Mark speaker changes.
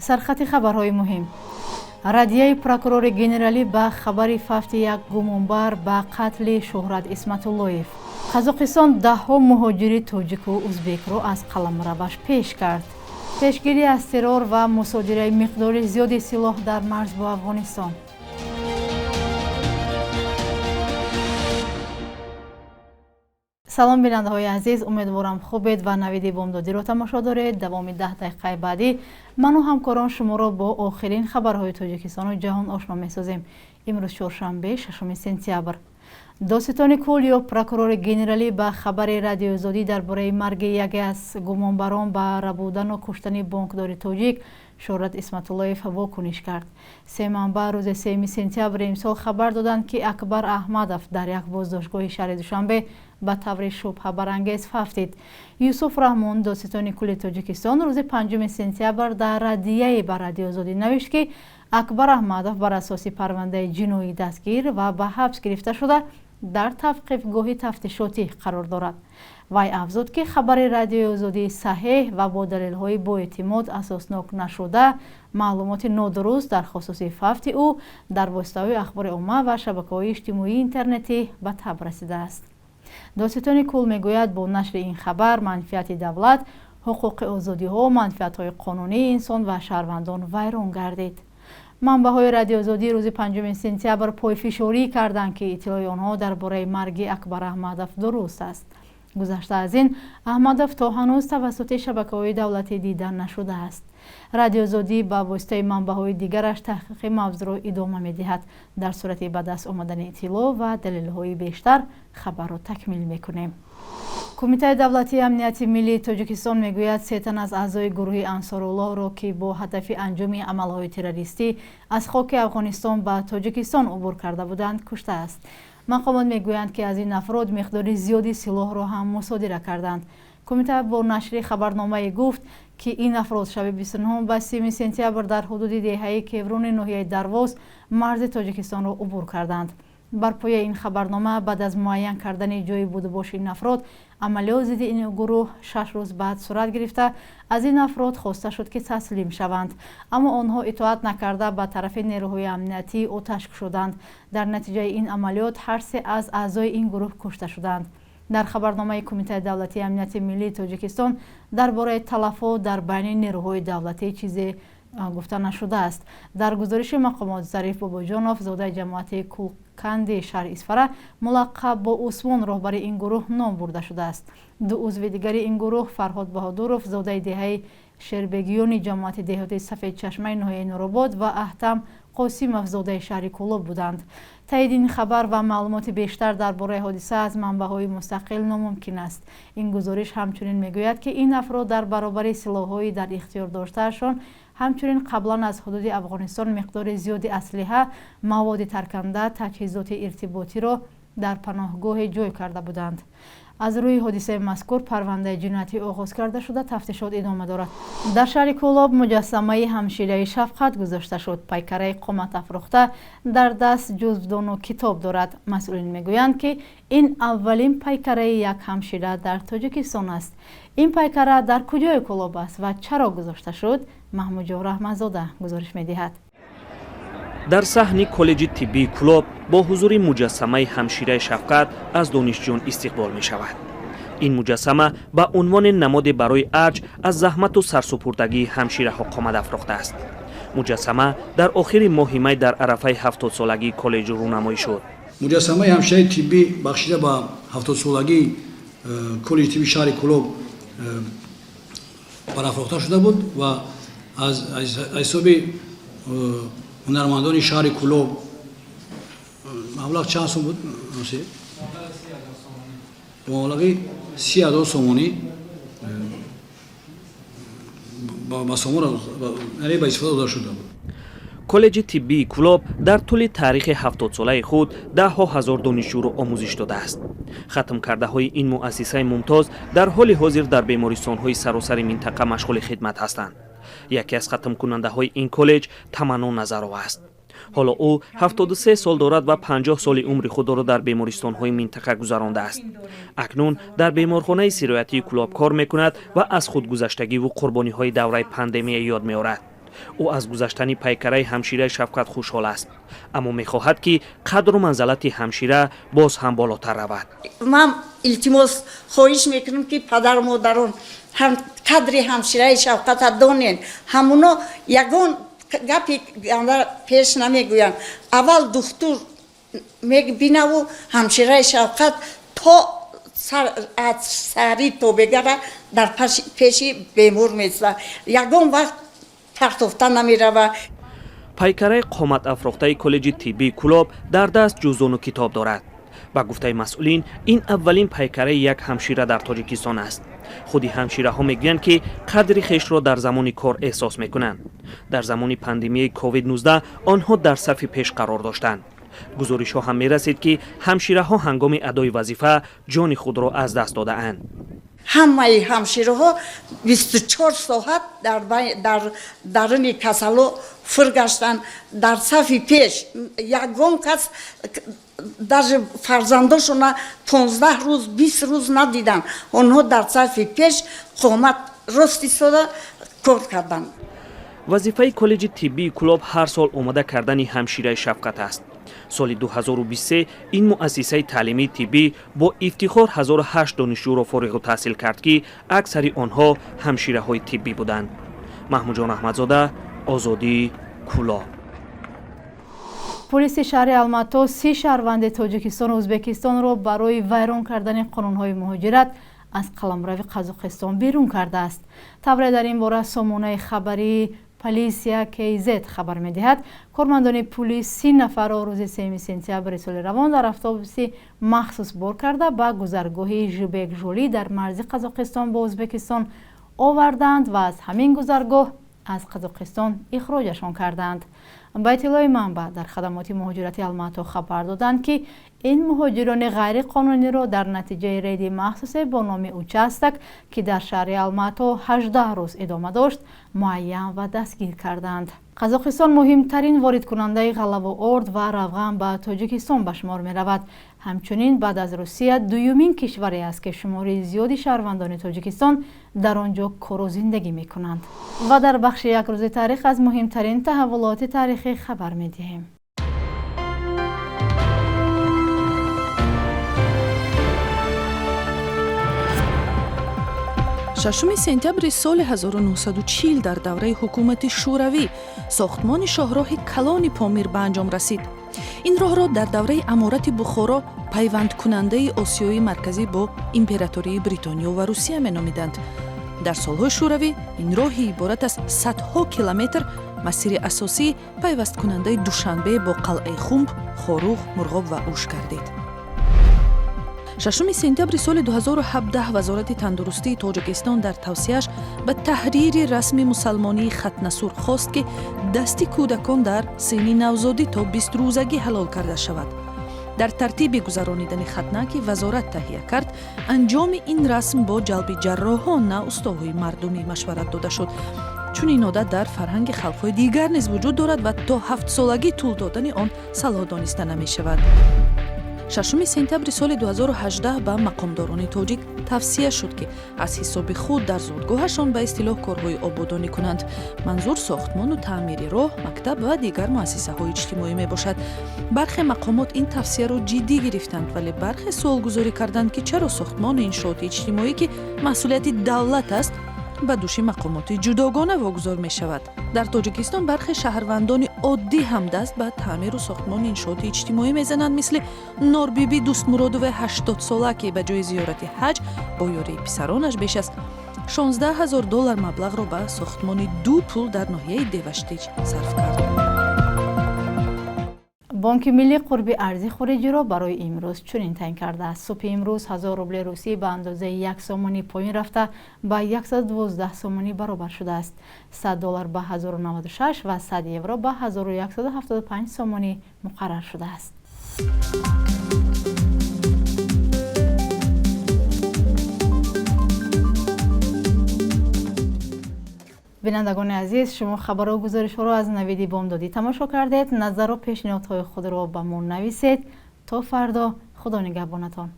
Speaker 1: سرخط خبرهای مهم. ردیه پروکورور گنرالی به خبر فوت یک گمانبر به قتل شهرت اسمت اللهیف. قزاقستان دهها مهاجر تاجیک و ازبک را از قلمروش پیش کرد. پیشگیری از ترور و مصادره مقدار زیادی سلاح در مرز با افغانستان. سلام بیننده های عزیز، امیدوارم خوبید و نوید بامدادی را تماشا دارید. دوام 10 دقیقه بعدی من و همکاران شما را با آخرین خبرهای تاجیکستان و جهان آشنا می‌سازیم. امروز چهارشنبه 6 سپتامبر. داستان کل یا پروکورور گنرالی به خبر رادیو آزادی درباره مرگ یکی از گمانبران به ربودن و کشتن بانکدار تاجیک شهرت اسمت اللهیف واکنش کرد. 3 منبع روز 3 سپتامبر امسال خبر دادند که اکبر احمدوف در یک بازداشتگاه شهر دوشنبه به طور شبهه برانگیز فوتید. یوسف رحمان داستان کل تاجیکستان روز 5 سپتامبر در ردیه به رادیو آزادی نوشت که اکبر احمدوف بر اساس پرونده جنایی دستگیر و به حبس گرفته شده در توقیفگاه تفتیشاتی قرار دارد. وی افزود که خبر رادیو آزادی صحیح و با دلیل‌های با اعتماد اساسناک نشده معلومات نادرست در خصوص فوت او در واسطه اخبار عامه و شبکه‌های اجتماعی اینترنتی به تب رسیده است. داستان کل میگوید با نشر این خبر منفعت دولت، حقوق آزادی‌ها و منفعت‌های قانونی انسان و شهروندان ویران گردید. منبع‌های رادیو آزادی روز 5 سپتامبر پایفشاری کردند که اطلاع آنها درباره مرگ اکبر احمدوف درست است. گذشته از این، احمدوف تا هنوز توسط شبکه‌های دولتی دیده نشده است. رادیو آزادی با واسطه منبع‌های دیگرش تحقیق موضوع را ادامه می‌دهد. در صورت به دست آمدن اطلاع و دلایل بیشتر خبر را تکمیل می‌کنیم. کمیته دولتی امنیت ملی تاجیکستان میگوید 3 تن از اعضای گروه انصارالله را که با هدف انجام عملهای تروریستی از خاک افغانستان به تاجیکستان عبور کرده بودند کشته است. مقامات میگویند که از این افراد مقدار زیادی سلاح را هم مصادره کردند. کمیته با نشر خبرنامه گفت که این افراد شب 29 و 30 سپتامبر در حدود دهه کیورون ناحیه درواز مرز تاجیکستان را عبور کردند. بر پایه این خبرنامه بعد از معین کردن جای بودباش این افراد، عملیات ضد این گروه 6 روز بعد صورت گرفته. از این افراد خواسته شد که تسلیم شوند، اما آنها اطاعت نکرده به طرف نیروهای امنیتی آتش کشیدند. در نتیجه این عملیات هر 3 از اعضای این گروه کشته شدند. در خبرنامه کمیته دولتی امنیت ملی تاجیکستان درباره تلفات در بین نیروهای دولتی چیزی گفته نشده است. در گزارش مقامات ظریف باباجانوف زاده جماعت کولکند شهر اسفره ملقب با عثمان رهبر این گروه نام برده شده است. 2 عضو دیگر این گروه فرهاد بهادروف زاده دهه شربگیون جماعت دهاتی سفید چشمه ناحیه نورآباد و احتم قاسموف زاده شهر کولاب بودند. تایید این خبر و معلومات بیشتر درباره حادثه از منبع‌های مستقل ناممکن است. این گزارش همچنین میگوید که این افراد در برابر سلاح‌های در اختیار داشتهشان همچنین قبلا از حدود افغانستان مقدار زیادی اسلحه، مواد ترکنده، تجهیزات ارتباطی را در پناهگاه جای کرده بودند. از روی حادثه مذکور پرونده جنایتی آغاز کرده شده تفتیشات ادامه دارد. در شهر کولاب مجسمه همشیره شفقت گذاشته شد. پیکره قامت افروخته در دست جزودان و کتاب دارد. مسئولین میگویند که این اولین پیکره یک همشیره در تاجیکستان است. این پیکره در کجای کولاب است و چرا گذاشته شد؟ محمود جان رحمتزاده گزارش میدهد.
Speaker 2: در صحن کالج طبی کولاب با حضور مجسمه همشیره شفقت از دانشجویان استقبال می شود. این مجسمه به عنوان نماد برای ارج از زحمت و سرسپردگی همشیره ها قامت افروخته است. مجسمه در آخر ماه می در عرفه 70 سالگی کالج رونمایی شد.
Speaker 3: مجسمه همشیره طبی بخشیده به 70 سالگی کالج طبی شهر کولاب برافروخته شده بود و از حساب هنرمندان شهر کولاب مبلغ چند سوم بود؟ مبلغ 30,000 سومانی با سومون به استفاده داده شده بود.
Speaker 2: کالج طبی کولاب در طول تاریخ 70 ساله خود 10,000 دانشجو را آموزش داده است. ختم کرده های این مؤسسه ممتاز در حال حاضر در بیمارستان های سراسر منطقه مشغول خدمت هستند. یکی از ختم کننده های این کالج تمنا نظرو است. حالا او 73 سال دارد و 50 سال عمر خود را در بیمارستان های منطقه گذرانده است. اکنون در بیمارخانه سرایتی کولاب کار میکند و از خودگذشتگی و قربانی های دوره پاندمی یاد میآورد. او از گذشتن پیکره همشیره شفقت خوشحال است، اما می‌خواهد که قدر و منزلت همشیره باز هم بالاتر رود.
Speaker 4: من التماس خواهش میکنم که پدر و مادران هم قدر همشیره شفقت دانین. همونا یگان گپی پیش نمیگوین. اول دکتر میبینه و همشیره شفقت تا سری تو بگره در پیش بیمور میزه. یگان وقت پرتوفته نمیره.
Speaker 2: پیکره قامت افراخته کالج طبی کلاب در دست جزون و کتاب دارد. با گفته مسئولین این اولین پیکره یک همشیره در تاجیکستان است. خودی همشیره ها میگویند که قدر خیش را در زمان کار احساس میکنند. در زمان پاندمی کووید 19 آنها در صف پیش قرار داشتند. گزارش ها هم میرسید که همشیره ها هنگام ادای وظیفه جان خود را از دست داده اند.
Speaker 4: همه همشیره ها 24 ساعت در درون کسلو فرگشتن در صف پیش. یگان کس در فرزنداشون 15 روز 20 روز ندیدن. آنها در صف پیش قامت راستی ساده کار کردن.
Speaker 2: وظیفه کالج طبی کلاب هر سال آماده کردن همشیره شفقت است. سال 2023 این مؤسسه تعلیمی طبی با افتخار 1008 دانشجو را فارغ التحصیل کرد که اکثر آنها همشیره های طبی بودند. محمود جان احمدزاده، آزادی، کلاب.
Speaker 1: پلیس شهر الماتو 30 شهروند تاجیکستان و ازبکستان را برای ویران کردن قانون‌های مهاجرت از قلمرو قزاقستان بیرون کرده است. تبر در این باره سامانه خبری پلیسیا کیزت خبر می‌دهد کارمندان پلیس 30 نفر را روز 3 سپتامبر سال روان در اتوبوس مخصوص بار کرده به گذرگاه ژبک ژولی در مرز قزاقستان با ازبکستان آوردند و از همین گذرگاه از قزاقستان اخراجشان کردند. با اطلاع منبع در خدمات مهاجرتی الماتو خبر دادند که این مهاجران غیر قانونی را در نتیجه رید مخصوص با نام اوچستک که در شهر الماتو 18 روز ادامه داشت معین و دستگیر کردند. قزاقستان مهمترین وارد کننده غله و ارد و روغن به تاجیکستان به شمار می رود. همچنین بعد از روسیه دومین کشوری است که شمار زیادی شهروندان تاجیکستان در آنجا کار و زندگی می کنند. و در بخش یک روز تاریخ از مهمترین تحولات تاریخی خبر می دهیم.
Speaker 5: ششم سپتامبر سال 1940 در دوره حکومت شوروی ساختمان شاهراه کلان پامیر به انجام رسید. این راه را در دوره امارت بخارا پیوند کننده آسیای مرکزی با امپراتوری بریتانیا و روسیه مینامیدند. در سالهای شوروی این راهی عبارت از صدها کیلومتر مسیر اساسی پیوست کننده دوشنبه با قلعه خنب، خاروخ، مرغاب و اوش گردید. 6 سپتامبر سال 2017 وزارت تندرستی تاجیکستان در توصیه‌اش به تحریر رسمی مسلمانی ختنه خواست که دستی کودکان در سن نوزادی تا 20 روزگی حلال کرده شود. در ترتیب گذرانیدن ختنه که وزارت تهیه کرد، انجام این رسم با جلب جراحان نه استادهای مردمی مشورت داده شد. چون این عادت در فرهنگ خلق‌های دیگر نیز وجود دارد و تا 7 سالگی طول دادن آن صلاح دانسته نمی شود. 6 سپتامبر سال 2018 به مقامداران تاجیک توصیه شد که از حساب خود در زادگاهشان به اصطلاح کارهای آبادانی کنند. منظور ساختمان و تعمیر راه، مکتب و دیگر مؤسسه‌های اجتماعی می باشد. برخی مقامات این توصیه را جدی گرفتند ولی برخی سوالگذاری کردند که چرا ساختمان انشاءات اجتماعی که مسئولیت دولت است به دوش مقامات جداگانه واگذار می شود. در تاجیکستان برخی شهروندان عادی هم دست به تعمیر و ساختمان انشاءات اجتماعی میزنند، مثل نور بیبی دوست مرادوف 80 ساله که به جای زیارت حج با یاری پسرانش بیش از $16,000 مبلغ را به ساختمان 2 پل در ناحیه دیوشتیج صرف کرد.
Speaker 1: بانک ملی قربی ارزی خارجی را برای امروز چنین تعیین کرده است. صبح امروز 1000 روبل روسی به اندازه 1 سومانی پایین رفته به 112 سومانی برابر شده است. $100 به 1096 و 100 یورو به 1175 سومانی مقرر شده است. بینندگان عزیز، شما خبر و گزارش را از نویدی بامدادی تماشا کردید. نظر و پیشنهادهای خود را به ما نویسید. تا فردا، خدا نگهبانتان.